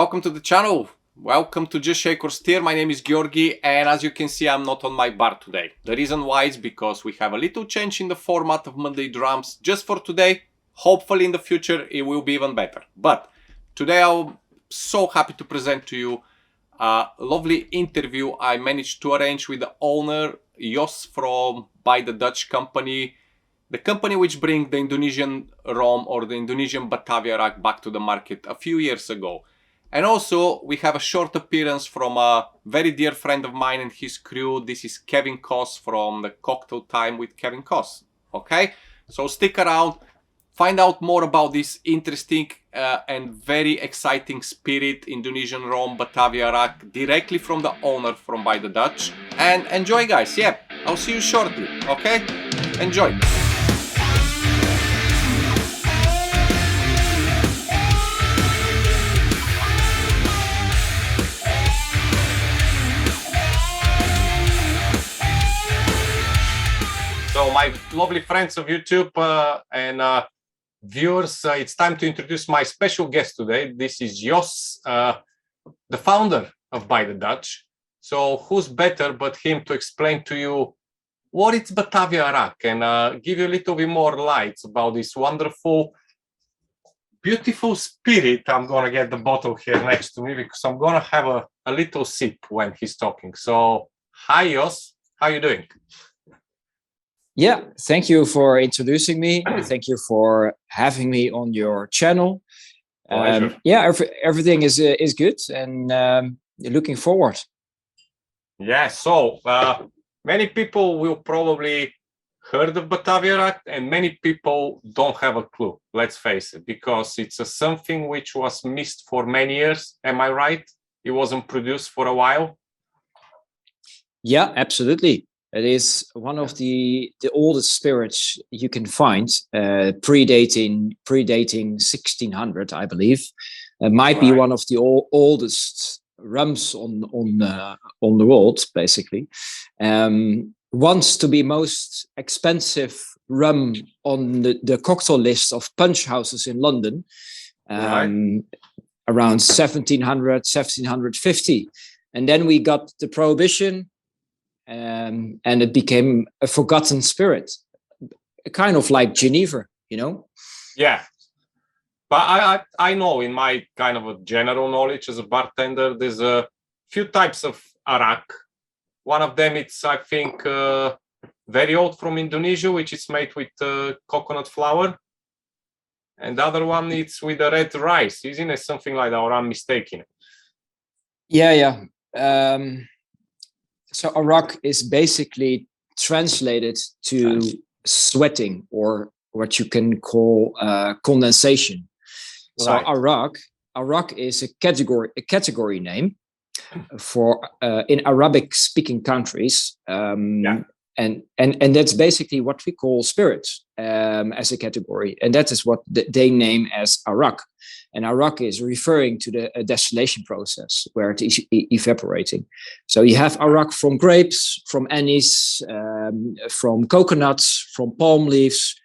Welcome to the channel. Welcome to Just Shake or Stir. My name is Georgi, and as you can see, I'm not on my bar today. The reason why is because we have a little change in the format of Monday Drums just for today. Hopefully in the future it will be even better. But today I'm so happy to present to you a lovely interview I managed to arrange with the owner, Jos from By the Dutch company. The company which bring the Indonesian rum or the Indonesian Batavia Arrack back to the market a few years ago. And also, we have a short appearance from a very dear friend of mine and his crew. This is Kevin Kos from the Cocktail Time with Kevin Kos. Okay? So stick around, find out more about this interesting and very exciting spirit Indonesian rum Batavia Arrack directly from the owner from By the Dutch. And enjoy, guys. Yeah, I'll see you shortly. Okay? Enjoy. So my lovely friends of YouTube and viewers, it's time to introduce my special guest today. This is Jos, the founder of By the Dutch. So who's better but him to explain to you what is Batavia Arrack and give you a little bit more lights about this wonderful, beautiful spirit. I'm going to get the bottle here next to me because I'm going to have a little sip when he's talking. So hi, Jos. How you doing? Yeah, thank you for introducing me. Thank you for having me on your channel. Yeah, everything is good and looking forward. Yeah, so many people will probably heard of Batavia Arrack and many people don't have a clue, let's face it, because it's something which was missed for many years. Am I right? It wasn't produced for a while? Yeah, absolutely. It is one of the oldest spirits you can find, predating 1600, I believe. It might be one of the oldest rums on the world, basically. Wants to be most expensive rum on the cocktail list of punch houses in London, around 1700, 1750. And then we got the Prohibition. And it became a forgotten spirit, kind of like Geneva, you know? Yeah. But I know in my kind of a general knowledge as a bartender, there's a few types of Arrack. One of them, it's, I think, very old from Indonesia, which is made with coconut flour. And the other one, it's with the red rice, isn't it? Something like that, or I'm mistaken. Yeah. So Arrack is basically translated to sweating, or what you can call condensation. So Arrack is a category name for in Arabic-speaking countries, and that's basically what we call spirits as a category, and that is what they name as Arrack. And Arrack is referring to the distillation process where it is evaporating. So you have Arrack from grapes, from anise, from coconuts, from palm leaves,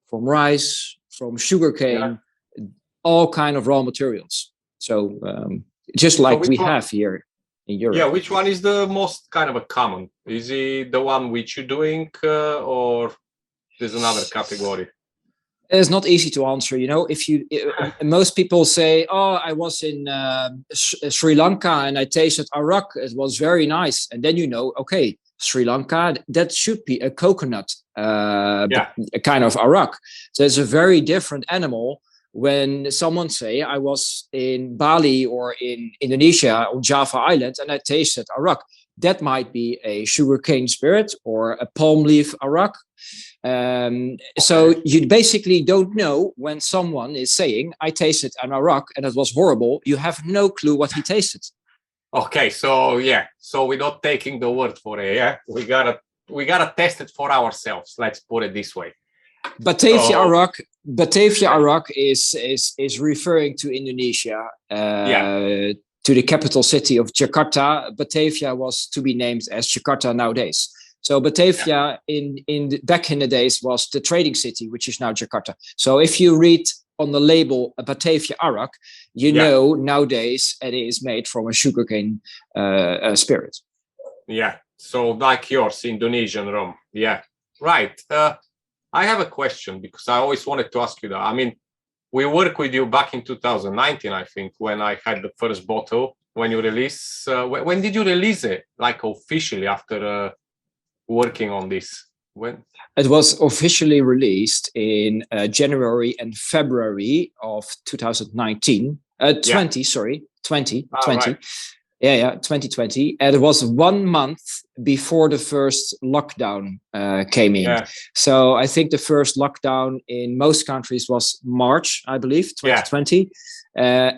from rice, from sugarcane, all kind of raw materials. So just like we have here in Europe. Yeah, which one is the most kind of a common? Is it the one which you're doing or there's another category? It's not easy to answer, you know. If you, most people say, "Oh, I was in Sri Lanka and I tasted Arrack. It was very nice." And then you know, okay, Sri Lanka, that should be a coconut kind of Arrack. So it's a very different animal when someone say, "I was in Bali or in Indonesia or Java Island and I tasted Arrack." That might be a sugarcane spirit or a palm leaf Arrack. So you basically don't know when someone is saying, "I tasted an Arrack and it was horrible." You have no clue what he tasted. Okay, so so we're not taking the word for it. Yeah, we gotta test it for ourselves. Let's put it this way. Batavia Arrack is referring to Indonesia. To the capital city of Jakarta. Batavia was to be named as Jakarta nowadays. So Batavia back in the days was the trading city, which is now Jakarta. So if you read on the label a Batavia Arrack, you know nowadays it is made from a sugarcane spirit. Yeah, so like yours, Indonesian rum. Yeah, right. I have a question because I always wanted to ask you that. I mean, we worked with you back in 2019, I think, when I had the first bottle. When you release, when did you release it? Like officially after working on this? When? It was officially released in January and February of 2019. 2020. Right. Yeah, 2020. And it was 1 month before the first lockdown came in. Yeah. So I think the first lockdown in most countries was March, I believe, 2020.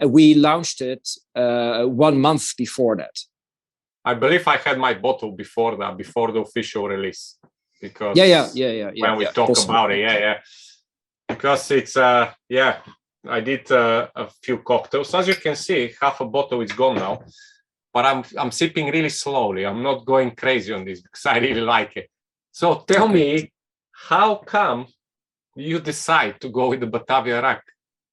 We launched it 1 month before that. I believe I had my bottle before that, before the official release. Because when we talk about it, because it's I did a few cocktails. As you can see, half a bottle is gone now, but I'm sipping really slowly. I'm not going crazy on this because I really like it. So tell me, how come you decide to go with the Batavia Arrack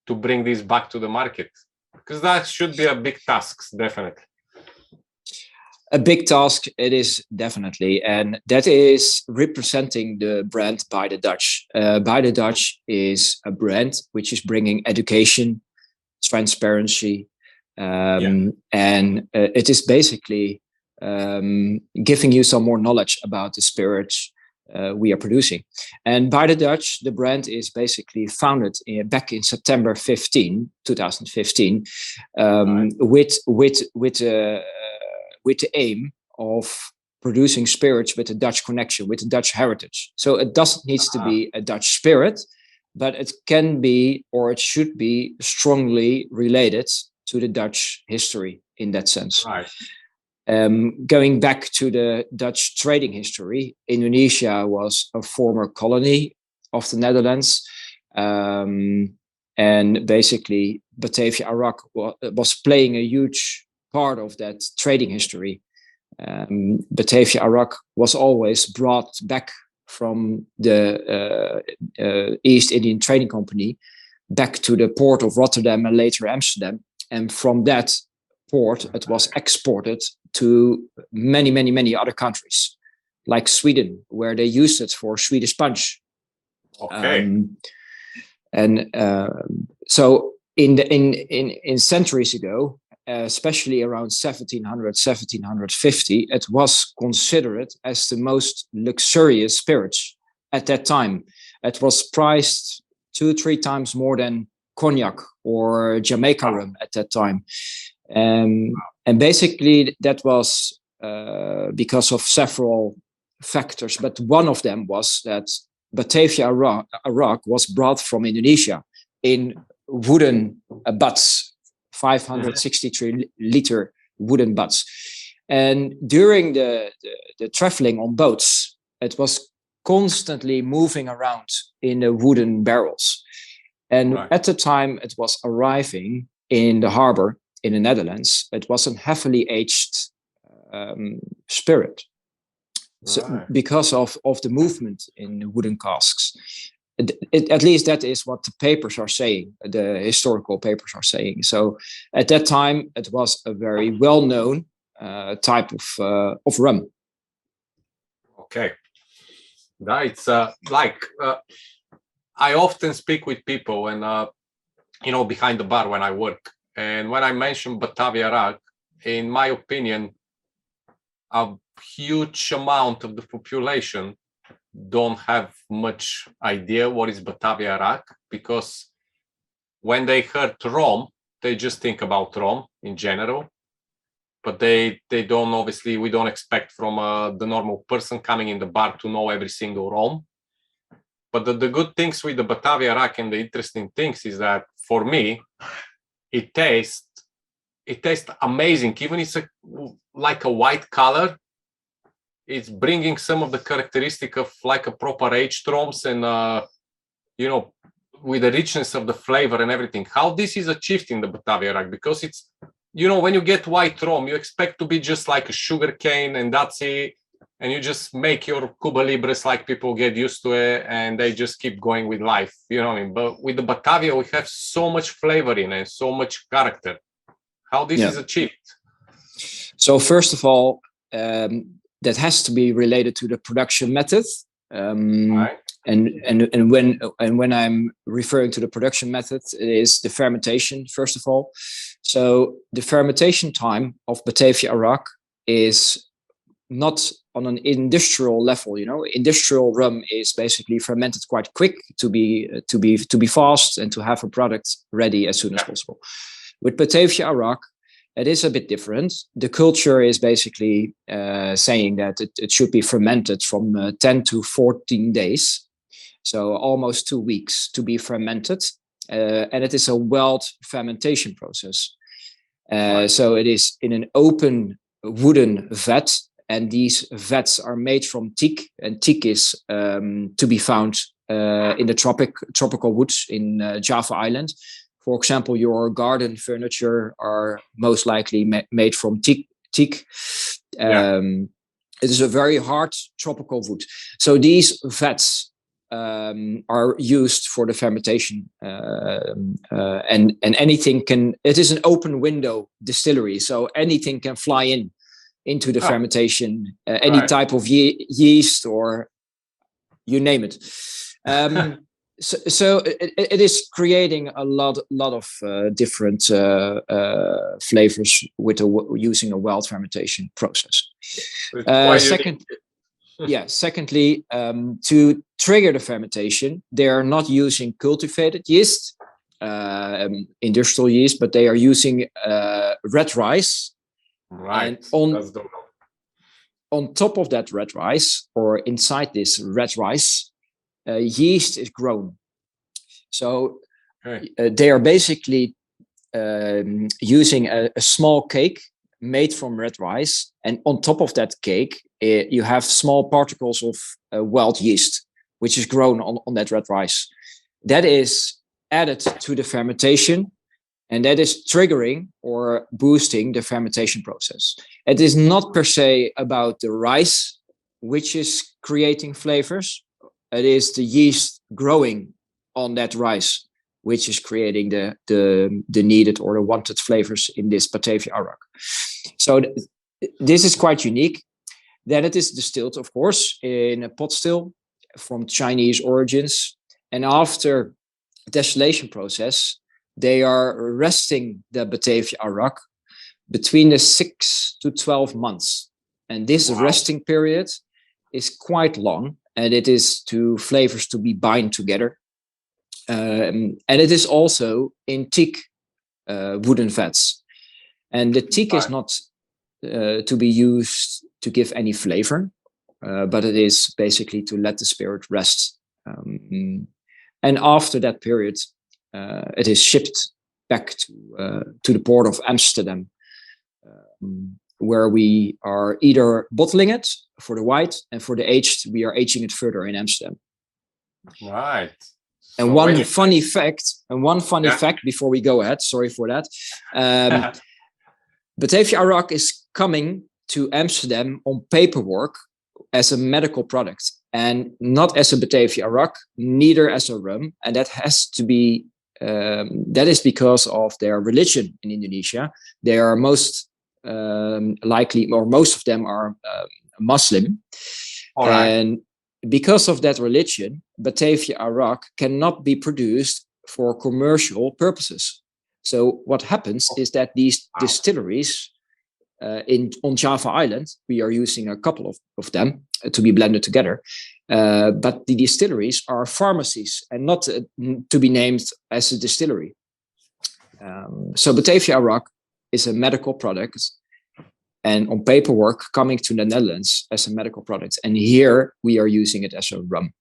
to bring this back to the market? Because that should be a big task, definitely. A big task it is, definitely, and that is representing the brand By the Dutch. By the Dutch is a brand which is bringing education, transparency, and it is basically giving you some more knowledge about the spirits we are producing. And By the Dutch, the brand is basically founded back in September 2015, with the aim of producing spirits with a Dutch connection, with a Dutch heritage. So it doesn't need to be a Dutch spirit, but it can be, or it should be, strongly related to the Dutch history in that sense. Right. Going back to the Dutch trading history, Indonesia was a former colony of the Netherlands. And basically, Batavia Arrack was playing a huge part of that trading history. Batavia Arrack was always brought back from the East Indian Trading Company back to the port of Rotterdam and later Amsterdam. And from that port, it was exported to many other countries, like Sweden, where they used it for Swedish punch. Okay. So in centuries ago, especially around 1700, 1750, it was considered as the most luxurious spirits at that time. It was priced 2-3 times more than cognac or Jamaica rum at that time. And basically that was because of several factors, but one of them was that Batavia Arrack was brought from Indonesia in wooden butts, 563 liter wooden butts. And during the traveling on boats, it was constantly moving around in the wooden barrels. And at the time it was arriving in the harbor in the Netherlands, it was a heavily aged spirit. So because of the movement in wooden casks. At least that is what the papers are saying, the historical papers are saying. So at that time, it was a very well-known type of rum. Okay. That's I often speak with people and, behind the bar when I work. And when I mention Batavia Arrack, in my opinion, a huge amount of the population don't have much idea what is Batavia Arrack, because when they heard rum, they just think about rum in general, but they don't, obviously we don't expect from the normal person coming in the bar to know every single rum. But the good things with the Batavia Arrack and the interesting things is that for me it tastes amazing. Even it's like a white color, it's bringing some of the characteristic of like a proper aged rums and, with the richness of the flavor and everything. How this is achieved in the Batavia Arrack, because it's, when you get white rum, you expect to be just like a sugar cane and that's it. and you just make your Cuba Libres like people get used to it, and they just keep going with life. You know what I mean? But with the Batavia, we have so much flavor in it, so much character. How this is achieved? So first of all, that has to be related to the production method. Right. And when I'm referring to the production method, it is the fermentation, first of all. So the fermentation time of Batavia Arrack is not on an industrial level. You know, industrial rum is basically fermented quite quick to be fast and to have a product ready as soon as possible. With Batavia Arrack, it is a bit different. The culture is basically saying that it should be fermented from 10 to 14 days. So almost 2 weeks to be fermented. And it is a wild fermentation process. So it is in an open wooden vat. And these vats are made from teak. And teak is to be found in the tropical woods in Java Island. For example, your garden furniture are most likely made from teak. It is a very hard tropical wood. So these vats are used for the fermentation, and anything can. It is an open window distillery, so anything can fly into the fermentation. Any type of yeast, or you name it. So it is creating a lot of different flavors with using a wild fermentation process. Secondly, to trigger the fermentation, they are not using cultivated yeast, industrial yeast, but they are using red rice. Right. And on top of that red rice, or inside this red rice, yeast is grown. So they are basically using a small cake made from red rice, and on top of that cake you have small particles of wild yeast, which is grown on that red rice. That is added to the fermentation, and that is triggering or boosting the fermentation process. It is not per se about the rice which is creating flavors. It is the yeast growing on that rice which is creating the needed or the wanted flavors in this Batavia Arrack. So this is quite unique. Then it is distilled, of course, in a pot still from Chinese origins. And after distillation process, they are resting the Batavia Arrack between the 6 to 12 months. And this resting period is quite long. And it is to flavors to be bind together. And it is also in teak wooden vats. And the teak is not to be used to give any flavor, but it is basically to let the spirit rest. And after that period, it is shipped back to the port of Amsterdam, where we are either bottling it for the white, and for the aged, we are aging it further in Amsterdam. Right. And so one funny fact before we go ahead, sorry for that. Batavia Arrack is coming to Amsterdam on paperwork as a medical product, and not as a Batavia Arrack, neither as a rum. And that has to be, that is because of their religion in Indonesia. They are most likely, or most of them are Muslim. And because of that religion, Batavia Arrack cannot be produced for commercial purposes. So what happens is that these distilleries on Java Island, we are using a couple of them to be blended together. But the distilleries are pharmacies and not to be named as a distillery. So Batavia Arrack is a medical product, and on paperwork coming to the Netherlands as a medical product. And here we are using it as a rum.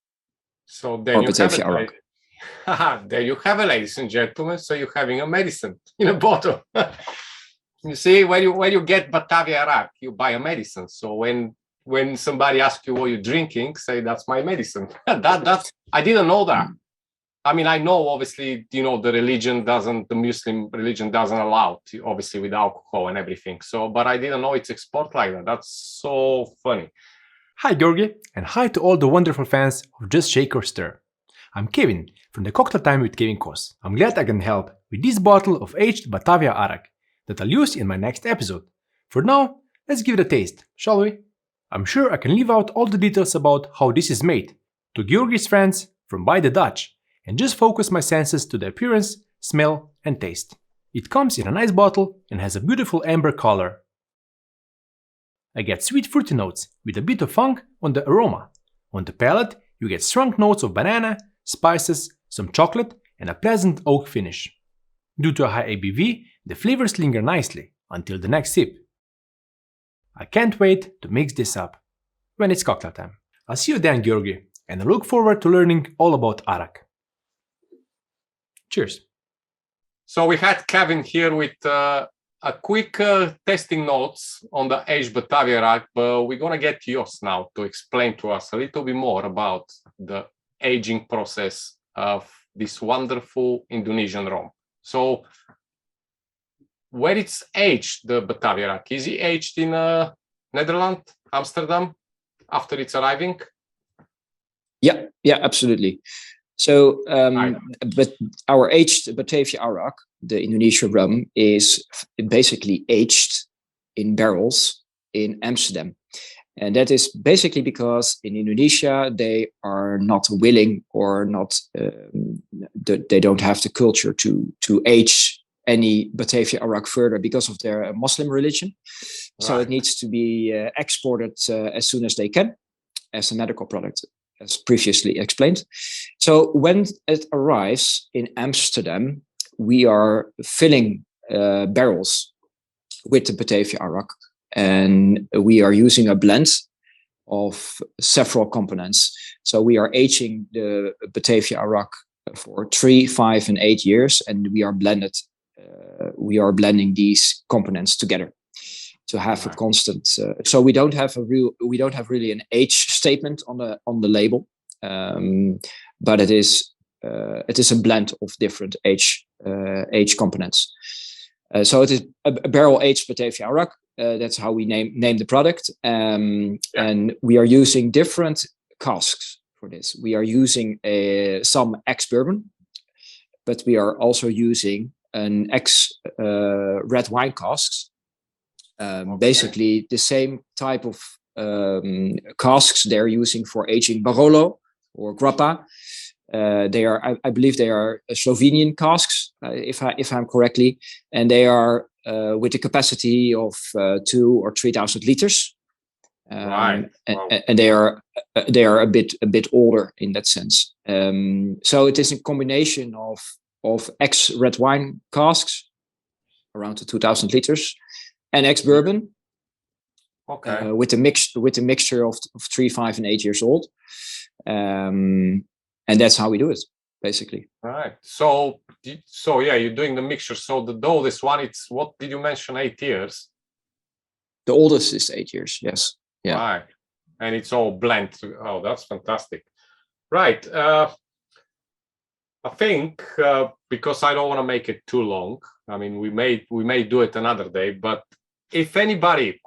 So then you have it. There you have it, ladies and gentlemen. So you're having a medicine in a bottle. You see, when you get Batavia Arrack, you buy a medicine. So when somebody asks you what you're drinking, say that's my medicine. That's I didn't know that. I mean, I know obviously, the Muslim religion doesn't allow it, obviously, with alcohol and everything. So, but I didn't know it's export like that. That's so funny. Hi Georgi, and hi to all the wonderful fans of Just Shake or Stir. I'm Kevin from the Cocktail Time with Kevin Kos. I'm glad I can help with this bottle of aged Batavia Arrack that I'll use in my next episode. For now, let's give it a taste, shall we? I'm sure I can leave out all the details about how this is made to Georgi's friends from By the Dutch and just focus my senses to the appearance, smell and taste. It comes in a nice bottle and has a beautiful amber color. I get sweet fruity notes with a bit of funk on the aroma. On the palate, you get strong notes of banana, spices, some chocolate, and a pleasant oak finish. Due to a high ABV, the flavors linger nicely until the next sip. I can't wait to mix this up when it's cocktail time. I'll see you then, Georgi, and I look forward to learning all about Arrack. Cheers. So we had Kevin here with a quick testing notes on the aged Batavia Arrack, but we're going to get yours now to explain to us a little bit more about the aging process of this wonderful Indonesian rum. So where it's aged, the Batavia Arrack, is it aged in Netherlands, Amsterdam, after it's arriving? Yeah, absolutely. So, but our aged Batavia Arrack, the Indonesian rum, is basically aged in barrels in Amsterdam. And that is basically because in Indonesia, they are not willing or not, they don't have the culture to age any Batavia Arrack further because of their Muslim religion. Right. So it needs to be exported as soon as they can as a medical product, as previously explained. So when it arrives in Amsterdam, we are filling barrels with the Batavia Arrack, and we are using a blend of several components. So we are aging the Batavia Arrack for 3, 5, and 8 years, and we are blending these components together to have a constant. So we don't have really an age statement on the label, but it is a blend of different age components. So it is a barrel aged Batavia Arrack. That's how we name the product, and we are using different casks for this. We are using some ex-bourbon, but we are also using an ex-red wine casks. Basically the same type of casks they're using for aging Barolo or Grappa. They are, I believe, they are Slovenian casks, if I'm correctly, and they are with a capacity of 2,000 or 3,000 liters. Right. Wow. And they are a bit older in that sense. So it is a combination of ex red wine casks, around 2,000 liters, and ex-bourbon, with a mixture of 3, 5, and 8 years old, and that's how we do it, basically. Right. So yeah, you're doing the mixture. So the oldest one, it's, what did you mention? 8 years. The oldest is 8 years. Yes. Yeah. Right. And it's all blend. Oh, that's fantastic. Right. I think because I don't want to make it too long. I mean, we may do it another day, but if anybody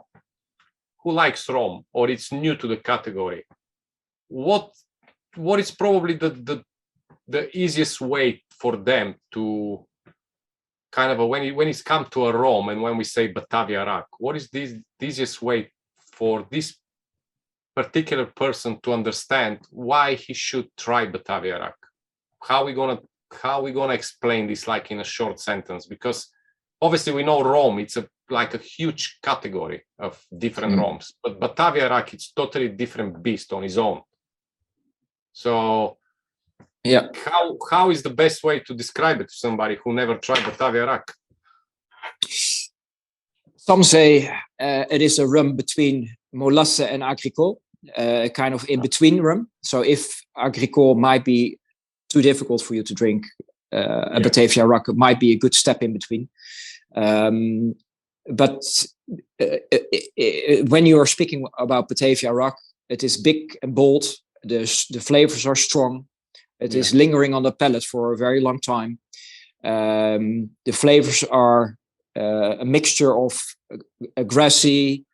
who likes rum or it's new to the category, what is probably the easiest way for them to kind of when it's come to a rum, and when we say Batavia Arrack, what is the easiest way for this particular person to understand why he should try Batavia Arrack? How we gonna explain this, like in a short sentence? Because obviously we know rum, it's like a huge category of different rums, but Batavia Arrack, it's totally different beast on its own. So yeah, how is the best way to describe it to somebody who never tried Batavia Arrack? Some say it is a rum between molasses and agricole, kind of in between rum. So if agricole might be too difficult for you to drink, a Batavia Arrack might be a good step in between. But when you are speaking about Batavia Arrack, it is big and bold. The flavors are strong. It is lingering on the palate for a very long time. The flavors are a mixture of grassy,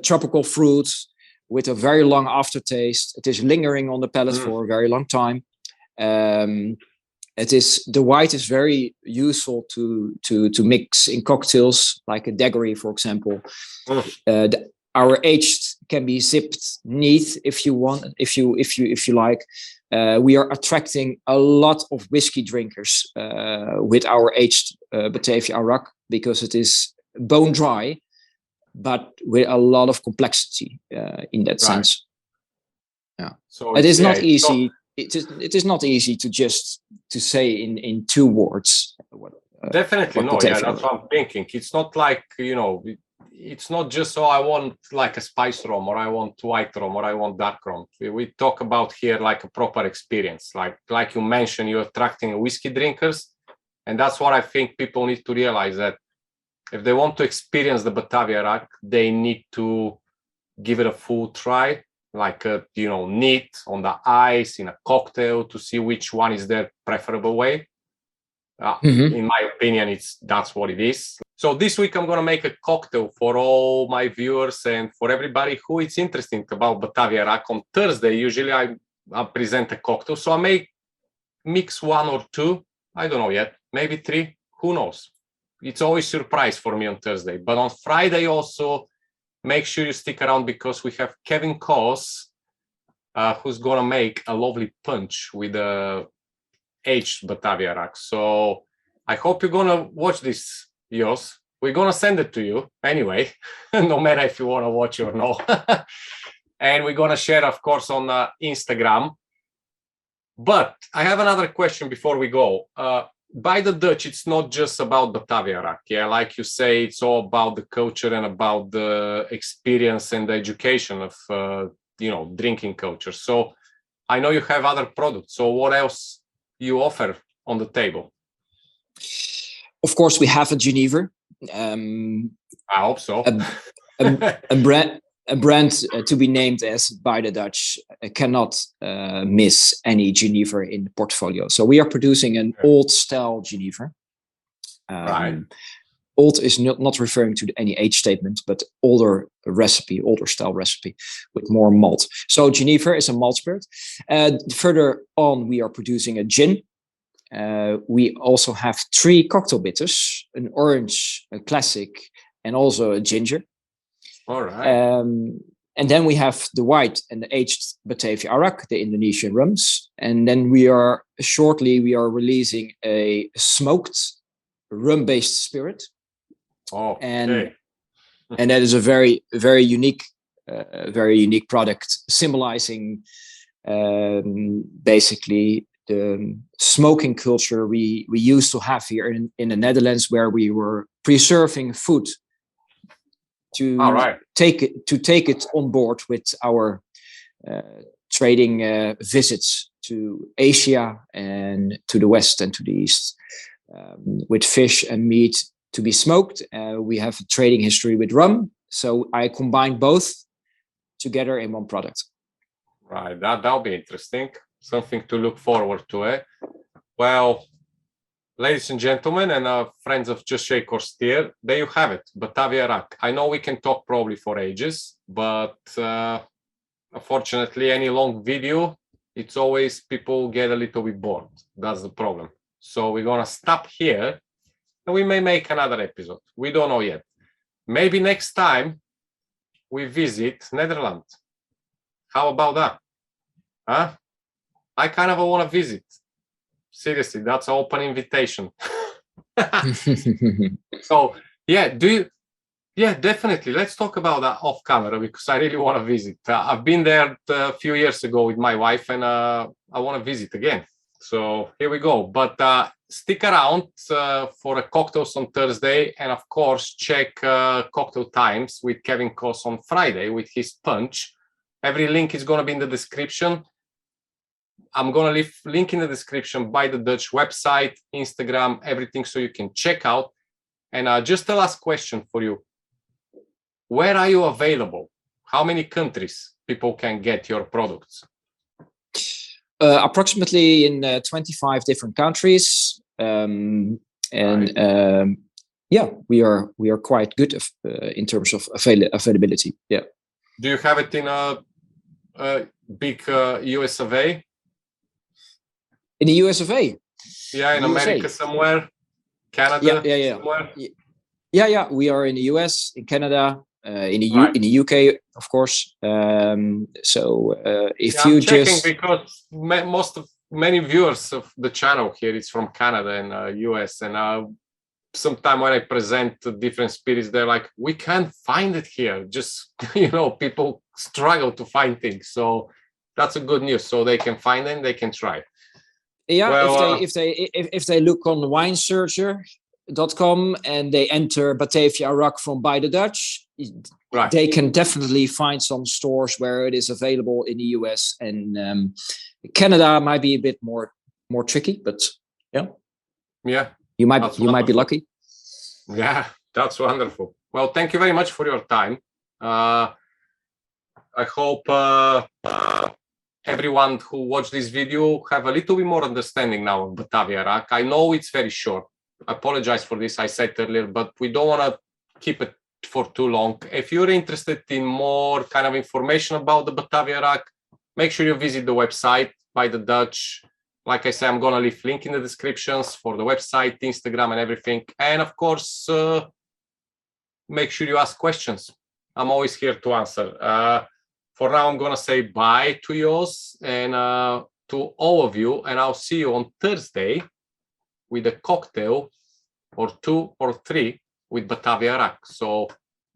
tropical fruits with a very long aftertaste. It is lingering on the palate for a very long time. The white is very useful to mix in cocktails, like a daiquiri, for example. Our aged can be sipped neat if you want, if you like. We are attracting a lot of whiskey drinkers with our aged Batavia Arrack, because it is bone dry, but with a lot of complexity in that sense. Yeah, so it is not easy. It is not easy to say in 2 words. Definitely no. Yeah, that's what I'm thinking. It's not like, it's not just, I want like a spice rum, or I want white rum, or I want dark rum. We talk about here like a proper experience. Like you mentioned, you're attracting whiskey drinkers, and that's what I think people need to realize, that if they want to experience the Batavia Arrack, they need to give it a full try, like neat on the ice in a cocktail, to see which one is their preferable way. In my opinion, that's what it is. So this week I'm going to make a cocktail for all my viewers and for everybody who is interested about Batavia Arrack. On Thursday, usually I present a cocktail, so I may mix 1 or 2. I don't know yet, maybe 3. Who knows? It's always a surprise for me on Thursday. But on Friday also, make sure you stick around, because we have Kevin Kos, who's going to make a lovely punch with the aged Batavia Arrack. So I hope you're going to watch this, Jos. We're going to send it to you anyway, no matter if you want to watch it or not. And we're going to share, of course, on Instagram. But I have another question before we go. By the Dutch, it's not just about Batavia Arrack. Yeah, like you say, it's all about the culture and about the experience and the education of, drinking culture. So I know you have other products. So what else you offer on the table? Of course, we have a Geneva. I hope so. A brand to be named as by the Dutch cannot miss any Geneva in the portfolio. So we are producing an old style Geneva. Right. Old is not referring to any age statement, but older style recipe with more malt. So Geneva is a malt spirit. Further on, we are producing a gin. We also have 3 cocktail bitters: an orange, a classic, and also a ginger. All right. And then we have the white and the aged Batavia Arrack, the Indonesian rums. And then we are releasing a smoked rum-based spirit. Oh, and that is a very, very unique product, symbolizing basically the smoking culture we used to have here in the Netherlands, where we were preserving food to take it on board with our trading visits to Asia and to the West and to the East, with fish and meat to be smoked. We have a trading history with rum, so I combine both together in one product. Right, that'll be interesting. Something to look forward to, eh? Well, ladies and gentlemen, and friends of Just Shake or Steer, there you have it, Batavia Arrack. I know we can talk probably for ages, but unfortunately, any long video, it's always people get a little bit bored. That's the problem. So we're gonna stop here, and we may make another episode. We don't know yet. Maybe next time we visit Netherlands. How about that? Huh? I kind of want to visit. Seriously, that's an open invitation. So, yeah, definitely. Let's talk about that off camera, because I really want to visit. I've been there a few years ago with my wife, and I want to visit again. So here we go. But stick around for a cocktails on Thursday, and of course, check Cocktail Times with Kevin Kos on Friday with his punch. Every link is going to be in the description. I'm going to leave link in the description by the Dutch website, Instagram, everything, so you can check out. And just a last question for you. Where are you available? How many countries people can get your products? Approximately in 25 different countries. Yeah, we are quite good in terms of availability. Yeah. Do you have it in a big US of A? In the US of A? Yeah, in USA. America somewhere? Canada? Yeah. Somewhere? Yeah. We are in the US, in Canada, in the UK, of course. If you I'm checking just because many viewers of the channel here is from Canada and US, and sometime when I present different spirits, they're like, we can't find it here. Just people struggle to find things, so that's a good news. So they can find them, they can try. Yeah, well, if they look on winesearcher.com and they enter Batavia Arrack from By the Dutch, they can definitely find some stores where it is available in the US, and Canada might be a bit more tricky, but yeah, you might be lucky. Yeah, that's wonderful. Well, thank you very much for your time. I hope everyone who watched this video have a little bit more understanding now of Batavia Arrack. I know it's very short. I apologize for this, I said earlier, but we don't want to keep it for too long. If you're interested in more kind of information about the Batavia Arrack, make sure you visit the website By the Dutch. Like I said, I'm going to leave link in the descriptions for the website, Instagram, and everything. And of course, make sure you ask questions. I'm always here to answer. For now, I'm going to say bye to yours and to all of you. And I'll see you on Thursday with a cocktail or 2 or 3 with Batavia Arrack. So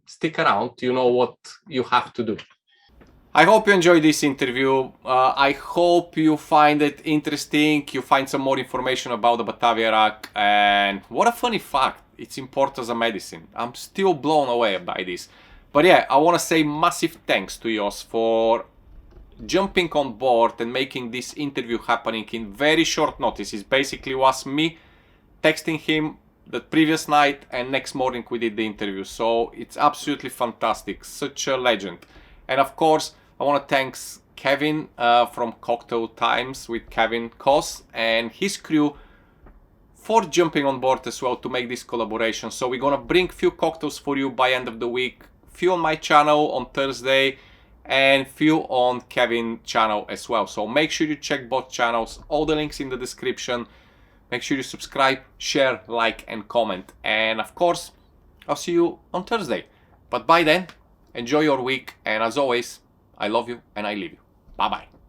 stick around. You know what you have to do. I hope you enjoyed this interview. I hope you find it interesting. You find some more information about the Batavia Arrack. And what a funny fact. It's imported as a medicine. I'm still blown away by this. But yeah, I want to say massive thanks to Jos for jumping on board and making this interview happening in very short notice. It basically was me texting him the previous night and next morning we did the interview. So it's absolutely fantastic. Such a legend. And of course, I want to thank Kevin from Cocktail Times with Kevin Kos and his crew for jumping on board as well to make this collaboration. So we're gonna bring few cocktails for you by end of the week, few on my channel on Thursday and few on Kevin's channel as well. So make sure you check both channels, all the links in the description. Make sure you subscribe, share, like and comment. And of course, I'll see you on Thursday. But by then, enjoy your week, and as always, I love you and I leave you. Bye bye.